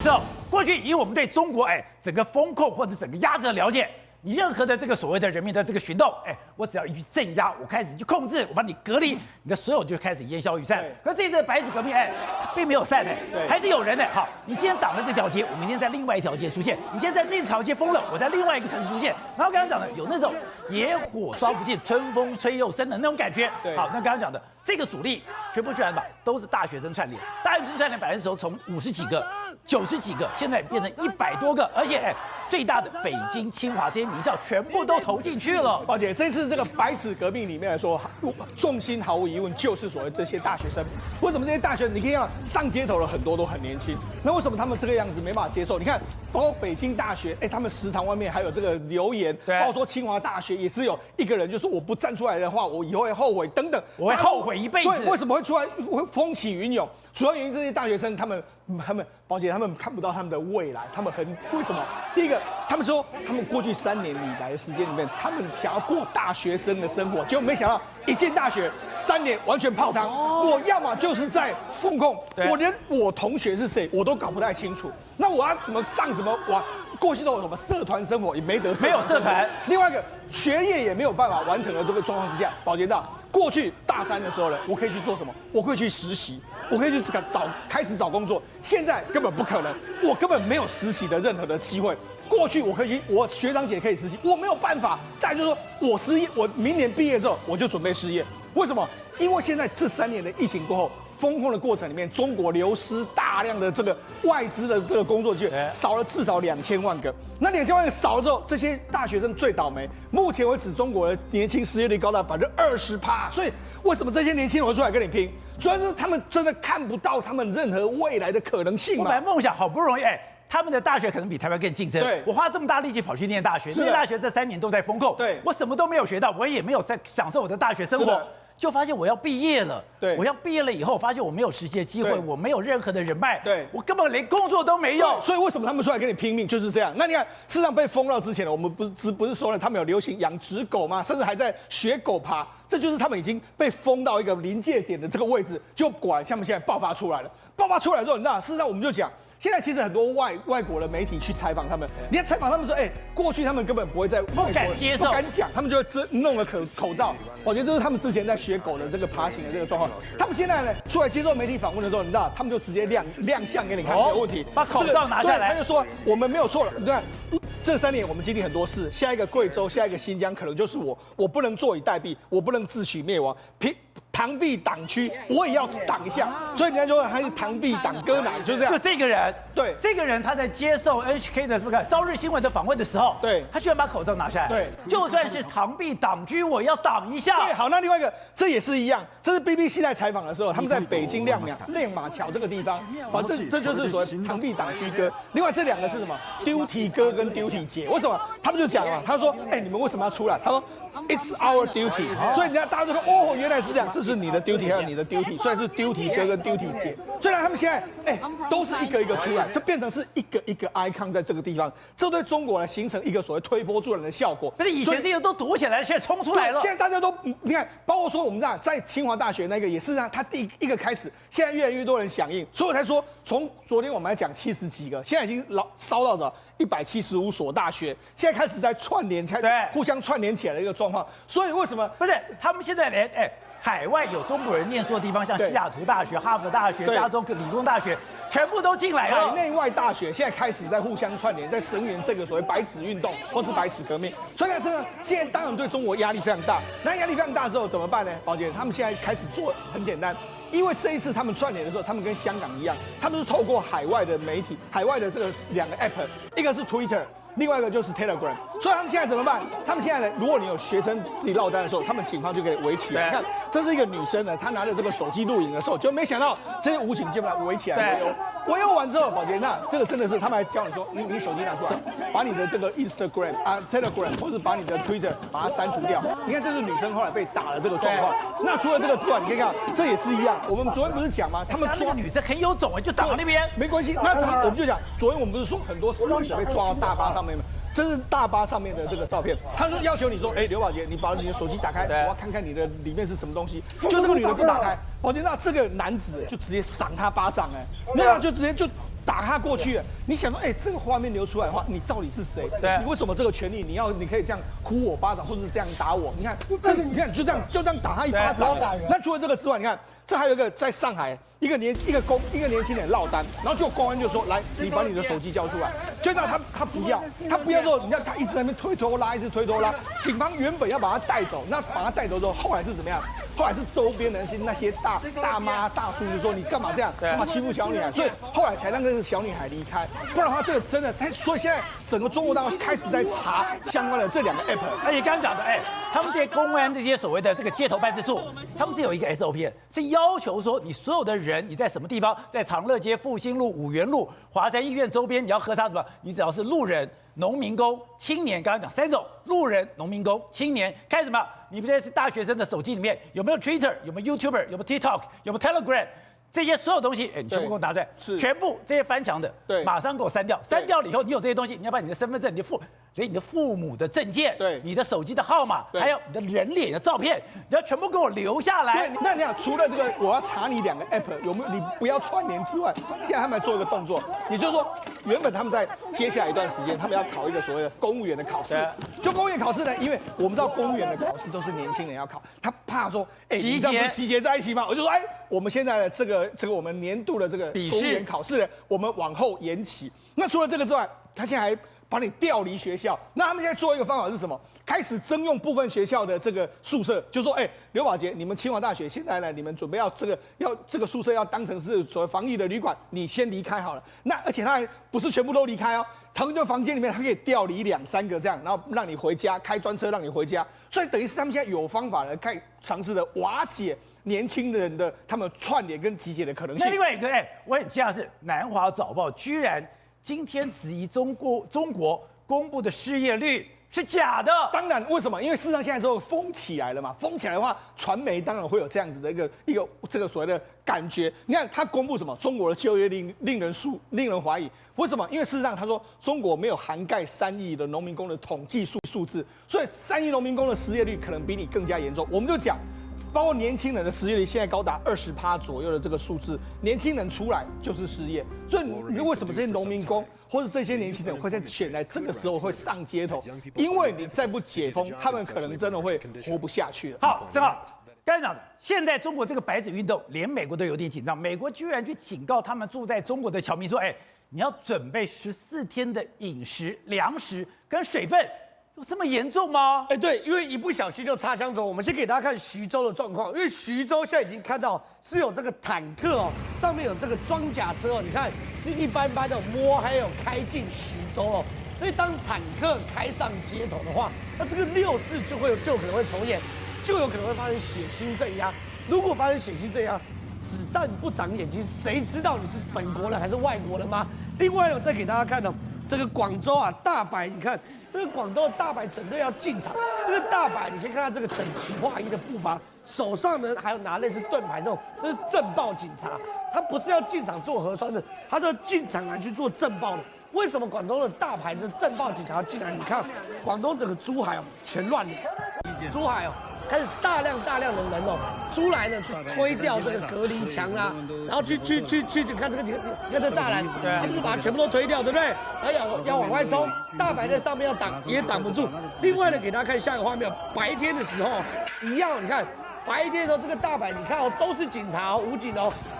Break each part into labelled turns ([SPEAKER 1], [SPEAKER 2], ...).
[SPEAKER 1] 之后，过去以我们对中国整个风控或者整个压制的了解，你任何的这个所谓的人民的这个行动，我只要一去镇压，我开始去控制，我把你隔离，你的所有就开始烟消云散。可是这一次白纸革命，并没有散还是有人好，你今天挡了这条街，我明天在另外一条街出现；你今天在这条街封了，我在另外一个城市出现。然后刚刚讲的有那种野火烧不尽，春风吹又生的那种感觉。好，那刚刚讲的这个主力全部居然都是大学生串联，大学生串联的时候从50几个、90几个，现在变成100多个，而且最大的北京、清华这些名校全部都投进去了。
[SPEAKER 2] 宝姐，这次这个白纸革命里面来说，重心毫无疑问就是所谓这些大学生。为什么这些大学生你可以看到上街头的很多都很年轻？那为什么他们这个样子没办法接受？你看，包括北京大学，他们食堂外面还有这个留言，包括说清华大学也只有一个人，就说我不站出来的话，我以后会后悔等等，
[SPEAKER 1] 我会后悔一辈子。
[SPEAKER 2] 对，为什么会出来会风起云涌？主要原因这些大学生他们，宝姐他们看不到他们的未来，他们为什么？第一个，他们说他们过去3年以来的时间里面，他们想要过大学生的生活，结果没想到一进大学3年完全泡汤。我要么就是在风控，我连我同学是谁我都搞不太清楚，那我要怎么上什么哇？过去都有什么社团生活也没得，
[SPEAKER 1] 没有社团。
[SPEAKER 2] 另外一个学业也没有办法完成的这个状况之下，宝洁道过去大3的时候呢，我可以去做什么？我可以去实习，我可以去开始找工作。现在根本不可能，我根本没有实习的任何的机会。过去我可以去，我学长姐可以实习，我没有办法。再就是说我失业，我明年毕业之后我就准备失业。为什么？因为现在这3年的疫情过后。风控的过程里面，中国流失大量的这个外资的这个工作机会，少了至少2000万个。那2000万个少了之后，这些大学生最倒霉。目前为止，中国的年轻失业率高达20%，所以为什么这些年轻人会出来跟你拼？主要是他们真的看不到他们任何未来的可能性嘛。
[SPEAKER 1] 我本来梦想好不容易他们的大学可能比台湾更竞争。
[SPEAKER 2] 对，
[SPEAKER 1] 我花这么大力气跑去念大学，念大学这3年都在风控，
[SPEAKER 2] 对，
[SPEAKER 1] 我什么都没有学到，我也没有在享受我的大学生活。就发现我要毕业了，
[SPEAKER 2] 对，
[SPEAKER 1] 我要毕业了以后，发现我没有实习的机会，我没有任何的人脉，
[SPEAKER 2] 对，
[SPEAKER 1] 我根本连工作都没有。
[SPEAKER 2] 所以为什么他们出来跟你拼命就是这样？那你看，事实上被封到之前呢，我们不是说了，他们有流行养殖狗吗？甚至还在学狗爬，这就是他们已经被封到一个临界点的这个位置。就果然，他们现在爆发出来了。爆发出来之后，你知道，事实上我们就讲。现在其实很多外国的媒体去采访他们，你看采访他们说，过去他们根本不会不
[SPEAKER 1] 敢接受，
[SPEAKER 2] 不敢讲，他们就弄了口罩。我觉得这是他们之前在学狗的这个爬行的这个状况。他们现在呢出来接受媒体访问的时候，你知道，他们就直接亮相给你看，没有问题，
[SPEAKER 1] 把口罩拿下来，
[SPEAKER 2] 他就说我们没有错了。你看这3年我们经历很多事，下一个贵州，下一个新疆，可能就是我不能坐以待毙，我不能自取灭亡。螳臂挡车，我也要挡一下，所以人家就说他是螳臂挡戈奶，就是这样。
[SPEAKER 1] 就这个人，
[SPEAKER 2] 对，
[SPEAKER 1] 这个人他在接受 NHK 的什么朝日新闻的访问的时候，
[SPEAKER 2] 对，
[SPEAKER 1] 他居然把口罩拿下来，
[SPEAKER 2] 对，
[SPEAKER 1] 就算是螳臂挡车，我要挡一下。
[SPEAKER 2] 对，好，那另外一个，这也是一样，这是 BBC 在采访的时候，他们在北京亮马桥这个地方，这就是所谓螳臂挡车哥。另外这2个是什么？丢体哥跟丢体姐，为什么？他们就讲了，他说，你们为什么要出来？他说 It's our duty， 所以人家大家都说，哦，原来是这样，这是你的 duty， 还有你的 duty， 所以是丢体哥跟丢体姐。虽然他们现在都是一个一个出来，就变成是一个一个 icon 在这个地方，这对中国来形成一个所谓推波助澜的效果。
[SPEAKER 1] 可是以前这些都躲起来，现在冲出来了。
[SPEAKER 2] 现在大家都你看，包括说我们在清华大学那个也是他第一个开始，现在越来越多人响应，所以我才说从昨天我们来讲70几个，现在已经烧到了175所大学，现在开始在串联，互相串联起来的一个状况。所以为什么
[SPEAKER 1] 不是他们现在连海外有中国人念书的地方，像西雅图大学、哈佛大学、加州理工大学，全部都进来了。
[SPEAKER 2] 海内外大学现在开始在互相串联，在声援这个所谓白纸运动或是白纸革命。所以呢，现在当然对中国压力非常大。那压力非常大之后怎么办呢？宝姐，他们现在开始做很简单。因为这一次他们串联的时候，他们跟香港一样，他们是透过海外的媒体、海外的这个2个 app， 一个是 Twitter， 另外一个就是 Telegram。所以他们现在怎么办？他们现在呢，如果你有学生自己落单的时候，他们警方就给你围起来。你看，这是一个女生呢，她拿着这个手机录影的时候，就没想到这些武警就把她围起来围殴完之后，宝洁，那这个真的是他们还教你说，你手机拿出来，把你的这个 Instagram 啊 Telegram 或是把你的 Twitter 把它删除掉。你看，这是女生后来被打的这个状况。那除了这个之外，你可以看，这也是一样。我们昨天不是讲吗？他们抓
[SPEAKER 1] 女生很有种就挡到那边，
[SPEAKER 2] 没关系。那我们就讲，昨天我们不是说很多死者被抓到大巴上面吗？这是大巴上面的这个照片，他说要求你说，刘宝洁，你把你的手机打开，我要看看你的里面是什么东西。就这个女的不打开，宝洁，那这个男子就直接赏他巴掌，那就直接就打他过去了。你想说，这个画面流出来的话，你到底是谁？
[SPEAKER 1] 对，
[SPEAKER 2] 你为什么这个权利你可以这样呼我巴掌，或者是这样打我？你看，就这样打他一巴掌。那除了这个之外，你看，这还有一个在上海。一个年轻人落单，然后就公安就说来，你把你的手机交出来。就这样他不要之后，你看他一直在那边推拖拉，警方原本要把他带走，那把他带走之后，后来是怎么样？后来是周边的那些大妈大叔就说你干嘛这样，干嘛欺负小女孩？所以后来才让那个小女孩离开，不然的话这个真的，所以现在整个中国大陆开始在查相关的这2个 app。
[SPEAKER 1] 而且刚刚讲的，他们这些公安这些所谓的这个街头办事处，他们是有一个 SOP， 是要求说你所有的人你在什么地方，在长乐街、复兴路、五元路、华山医院周边，你要核查什么？你只要是路人、农民工、青年，刚刚讲3种：路人、农民工、青年，看什么？你们这些大学生的手机里面有没有 Twitter？ 有没有 YouTuber？ 有没有 TikTok？ 有没有 Telegram？这些所有东西，你全部给我拿出来，全部这些翻墙的，马上给我删掉。删掉了以后，你有这些东西，你要把你的身份证、连你的父母的证件、你的手机的号码，还有你的人脸的照片，你要全部给我留下来。
[SPEAKER 2] 那你想，除了这个我要查你2个 app 有没有你不要串联之外，现在他们做一个动作，也就是说，原本他们在接下来一段时间，他们要考一个所谓的公务员的考试。就公务员考试呢，因为我们知道公务员的考试都是年轻人要考，他怕说，你这样不是集结在一起吗？我就说，我们现在的这个我们年度的这个公务员考试，我们往后延期。那除了这个之外，他现在还把你调离学校。那他们现在做一个方法是什么？开始征用部分学校的这个宿舍，就说，刘宝杰，你们清华大学现在呢，你们准备要这个宿舍要当成是所谓防疫的旅馆，你先离开好了。那而且他还不是全部都离开哦，同一个房间里面他可以调离2、3个这样，然后让你回家，开专车让你回家。所以等于是他们现在有方法来尝试的瓦解年轻人的他们串联跟集结的可能性。
[SPEAKER 1] 那另外一个，我很惊讶是南华早报居然今天质疑中国公布的失业率是假的。
[SPEAKER 2] 当然，为什么？因为事实上现在之后封起来了嘛，封起来的话，传媒当然会有这样子的一个这个所谓的感觉。你看他公布什么？中国的就业令人怀疑。为什么？因为事实上他说中国没有涵盖3亿的农民工的统计数字，所以3亿农民工的失业率可能比你更加严重。我们就讲。包括年轻人的失业率现在高达20%左右的这个数字，年轻人出来就是失业，所以为什么这些农民工或者这些年轻人会在选在这个时候会上街头？因为你再不解封，他们可能真的会活不下去了。
[SPEAKER 1] 好，正好刚才讲的，现在中国这个白纸运动，连美国都有点紧张，美国居然去警告他们住在中国的侨民说，你要准备14天的饮食、粮食跟水分。有这么严重吗？
[SPEAKER 3] 对，因为一不小心就擦枪走火。我们先给大家看徐州的状况，因为徐州现在已经看到是有这个坦克上面有这个装甲车你看是一般般的还有开进徐州所以当坦克开上街头的话，那这个6四就可能会重演，就有可能会发生血腥镇压。如果发生血腥镇压，子弹不长眼睛，谁知道你是本国人还是外国人吗？另外我再给大家看这个广州大白，你看这个广州的大白整队要进场，这个大白你可以看到这个整齐划一的步伐，手上呢还有拿类似盾牌这种，这是政报警察，他不是要进场做核酸的，他是要进场来去做政报的。为什么广东的大牌的政报警察要进来？你看广东整个珠海全乱了，珠海开始大量的人出来呢，去推掉这个隔离墙啦，然后去看这个，你看这栅栏，他们就把它全部都推掉，对不对？然后要往外冲，大白在上面要挡也挡不住。另外呢，给大家看下一个画面，白天的时候一样，你看白天的时候这个大白，你看都是警察武警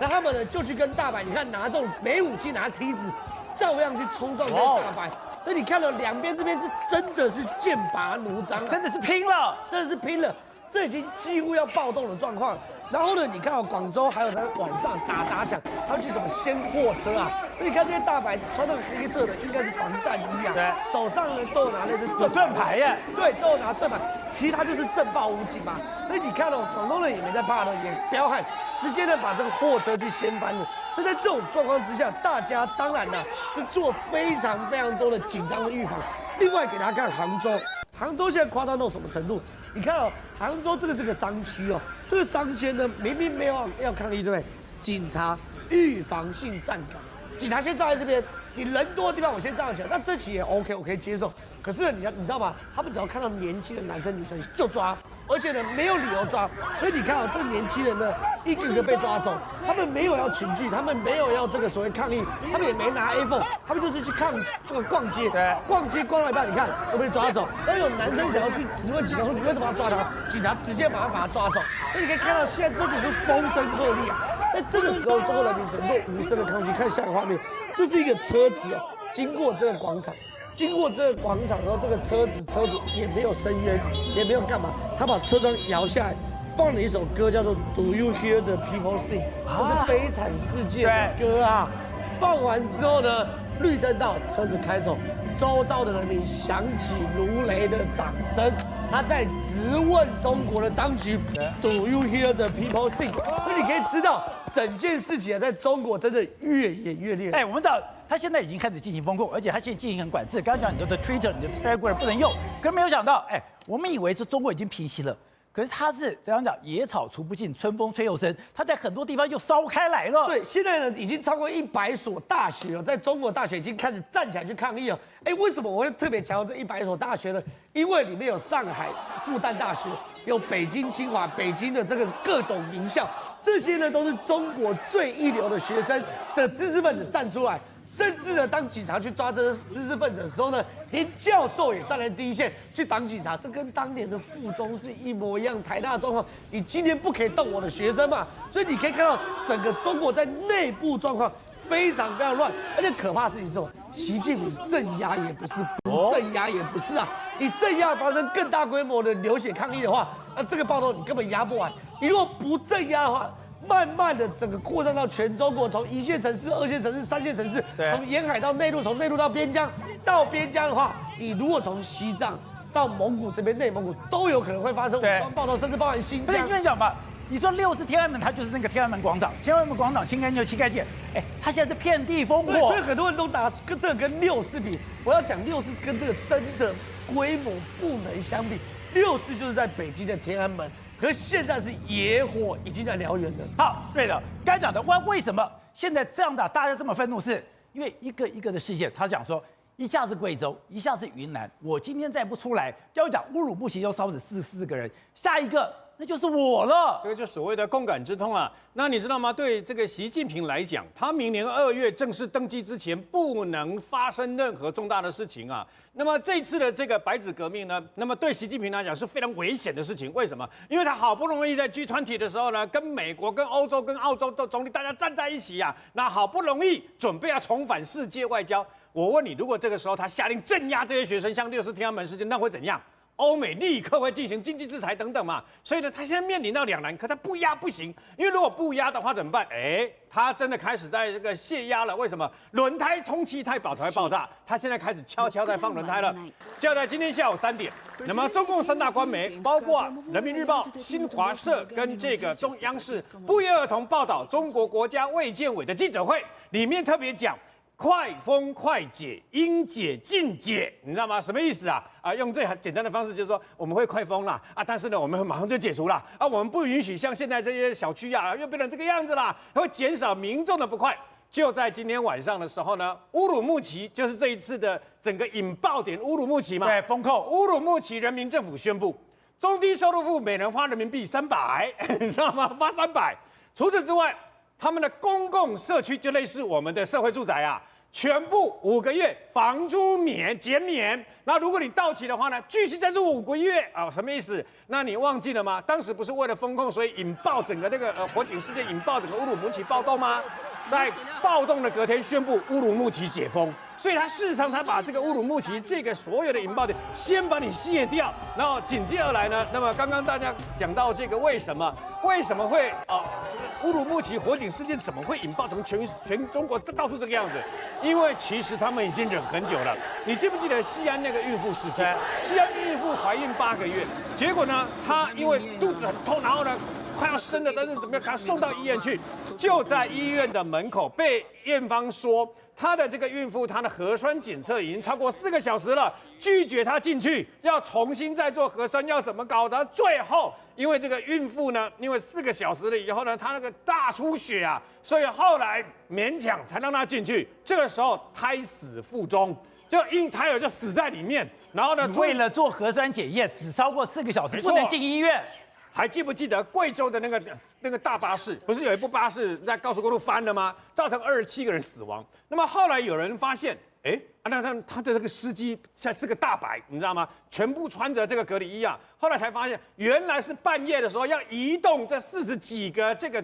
[SPEAKER 3] 那他们呢就去跟大白，你看拿这种没武器拿梯子，照样去冲撞这个大白。所以你看到两边这边是真的是剑拔弩张，
[SPEAKER 1] 真的是拼了，
[SPEAKER 3] 真的是拼了。这已经几乎要暴动的状况。然后呢，你看广州还有他晚上打抢，他去什么掀货车所以你看这些大白穿那个黑色的，应该是防弹衣
[SPEAKER 1] 对，
[SPEAKER 3] 手上呢都有拿那是
[SPEAKER 1] 盾牌耶，
[SPEAKER 3] 对，都有拿盾牌，其他就是政报武警嘛。所以你看广东人也没在怕也彪悍，直接呢把这个货车去掀翻了。所以在这种状况之下，大家当然是做非常多的紧张的预防。另外给大家看杭州现在夸张到什么程度？你看杭州这个是个商区这个商圈呢明明没有要抗议，对不对？警察预防性站岗，警察先站在这边，你人多的地方我先站起来，那这起也 OK， 我可以接受。可是你知道吗？他们只要看到年轻的男生女生就抓，而且呢没有理由抓。所以你看啊，这年轻人呢一个个被抓走，他们没有要群聚，他们没有要这个所谓抗议，他们也没拿 iPhone， 他们就是去这个逛街，逛街逛到一半，你看就被抓走。然后有男生想要去质问警察说你为什么要抓他，警察直接马上把他抓走。所以你可以看到现在真的是风声鹤唳啊。在这个时候，中国人民只能做无声的抗拒。看下一个画面，这是一个车子哦，经过这个广场。经过这个广场之后，这个车子也没有伸冤，也没有干嘛，他把车窗摇下来，放了一首歌，叫做《Do You Hear the People Sing》，这是悲惨世界的歌啊。放完之后呢，绿灯到，车子开走，周遭的人民响起如雷的掌声。他在质问中国的当局 ，Do you hear the people sing？ 所以你可以知道，整件事情啊，在中国真的越演越烈。
[SPEAKER 1] 我们知道他现在已经开始进行风控，而且他现在进行很管制。刚刚讲你的 Twitter、你的 Telegram 不能用，可是没有想到，我们以为是中国已经平息了。可是它是怎样讲？野草除不尽，春风吹又生。它在很多地方又烧开来了。
[SPEAKER 3] 对，现在呢已经超过100所大学了，在中国大学已经开始站起来去抗议了。为什么我会特别强调这100所大学呢？因为里面有上海复旦大学，有北京清华、北京的这个各种名校，这些呢都是中国最一流的学生的知识分子站出来。甚至呢，当警察去抓这些知识分子的时候呢，连教授也站在第一线去挡警察，这跟当年的附中是一模一样。台大的状况，你今天不可以动我的学生嘛？所以你可以看到整个中国在内部状况非常非常乱，而且可怕的事情是什么？习近平镇压也不是，不镇压也不是啊！你镇压发生更大规模的流血抗议的话，那这个暴动你根本压不完。你如果不镇压的话，慢慢的整个扩散到全中国，从1线城市、2线城市、3线城市，从沿海到内陆，从内陆到边疆。到边疆的话，你如果从西藏到蒙古这边，内蒙古都有可能会发生武装暴动，甚至包含新疆。
[SPEAKER 1] 因为讲吧，你说6是天安门，它就是那个天安门广场，天安门广场清干净就清干净。它现在是遍地烽火，
[SPEAKER 3] 所以很多人都拿跟这个跟6四比。我要讲6四跟这个真的规模不能相比。6四就是在北京的天安门。可是现在是野火已经在燎原了。
[SPEAKER 1] 好，对的，该讲的，为什么现在这样的大家这么愤怒？是因为一个一个的事件，他讲说，一下是贵州，一下是云南，我今天再不出来，要讲乌鲁木齐要烧死44个人，下一个那就是我了。
[SPEAKER 4] 这个就所谓的共感之通啊。那你知道吗？对这个习近平来讲，他明年2月正式登基之前，不能发生任何重大的事情啊。那么这次的这个白纸革命呢，那么对习近平来讲是非常危险的事情。为什么？因为他好不容易在G20的时候呢，跟美国、跟欧洲、跟澳洲的总理大家站在一起啊，那好不容易准备要重返世界外交。我问你，如果这个时候他下令镇压这些学生，像6四天安门事件，那会怎样？欧美立刻会进行经济制裁等等嘛，所以呢，他现在面临到两难，可他不压不行，因为如果不压的话怎么办？他真的开始在这个泄压了。为什么？轮胎充气太饱才会爆炸，他现在开始悄悄在放轮胎了。就在今天下午3点，那么中共3大官媒，包括人民日报、新华社跟这个中央视，不约而同报道中国国家卫健委的记者会，里面特别讲。快封快解，应解尽解，你知道吗？什么意思啊？用最简单的方式就是说，我们会快封啦，但是呢，我们会马上就解除啦，我们不允许像现在这些小区啊，又变成这个样子啦，会减少民众的不快。就在今天晚上的时候呢，乌鲁木齐就是这一次的整个引爆点，乌鲁木齐嘛，
[SPEAKER 1] 对，封控。
[SPEAKER 4] 乌鲁木齐人民政府宣布，中低收入户每人发人民币300，你知道吗？发300。除此之外，他们的公共社区就类似我们的社会住宅啊，全部5个月房租减免。那如果你到期的话呢，继续再住5个月啊，什么意思？那你忘记了吗？当时不是为了风控，所以引爆整个那个火警事件，引爆整个乌鲁木齐暴动吗？在暴动的隔天宣布乌鲁木齐解封，所以他事实上他把这个乌鲁木齐这个所有的引爆点先把你卸掉，然后紧接而来呢，那么刚刚大家讲到这个为什么会乌鲁木齐火警事件怎么会引爆成全中国到处这个样子？因为其实他们已经忍很久了。你记不记得西安那个孕妇事件？西安孕妇怀孕8个月，结果呢，她因为肚子很痛，然后呢快要生了，但是怎么样？给她送到医院去，就在医院的门口被验方说她的这个孕妇，她的核酸检测已经超过4个小时了，拒绝她进去，要重新再做核酸，要怎么搞的？最后，因为这个孕妇呢，因为4个小时了以后呢，她那个大出血啊，所以后来勉强才让她进去。这个时候胎死腹中，就婴胎儿就死在里面。然后呢，
[SPEAKER 1] 为了做核酸检验，只超过4个小时，
[SPEAKER 4] 没错
[SPEAKER 1] 不能进医院。
[SPEAKER 4] 还记不记得贵州的那个大巴士，不是有一部巴士在高速公路翻了吗？造成27个人死亡。那么后来有人发现，那他的这个司机是个大白，你知道吗？全部穿着这个隔离衣啊。后来才发现，原来是半夜的时候要移动这40几个这个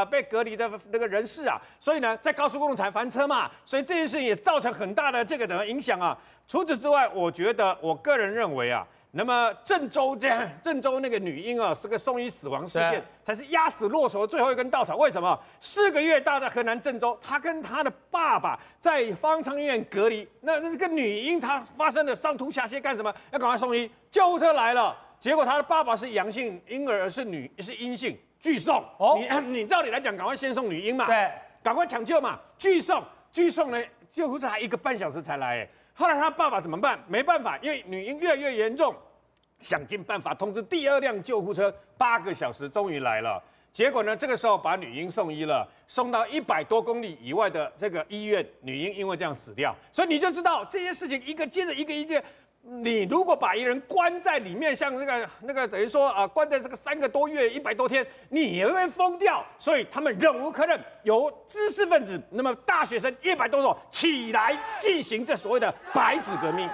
[SPEAKER 4] 被隔离的那个人士啊，所以呢，在高速公路才翻车嘛。所以这件事情也造成很大的这个影响啊。除此之外，我个人认为啊。那么郑州那个女婴啊，是个送医死亡事件，才是压死骆驼的最后一根稻草。为什么？4个月大在河南郑州，她跟她的爸爸在方舱医院隔离。那这个女婴她发生了上吐下泻干什么？要赶快送医，救护车来了，结果她的爸爸是阳性，婴儿是阴性，拒送。你照理来讲，赶快先送女婴嘛，
[SPEAKER 1] 对，
[SPEAKER 4] 赶快抢救嘛，拒送呢，救护车还1个半小时才来。后来他爸爸怎么办？没办法，因为女婴越来越严重，想尽办法通知第2辆救护车，8个小时终于来了。结果呢，这个时候把女婴送医了，送到100多公里以外的这个医院，女婴因为这样死掉。所以你就知道这些事情一个接着一个。你如果把一人关在里面，像那个等于说关在这个3个多月100多天，你也会疯掉。所以他们忍无可忍，由知识分子，那么大学生100多种起来进行这所谓的白纸革命。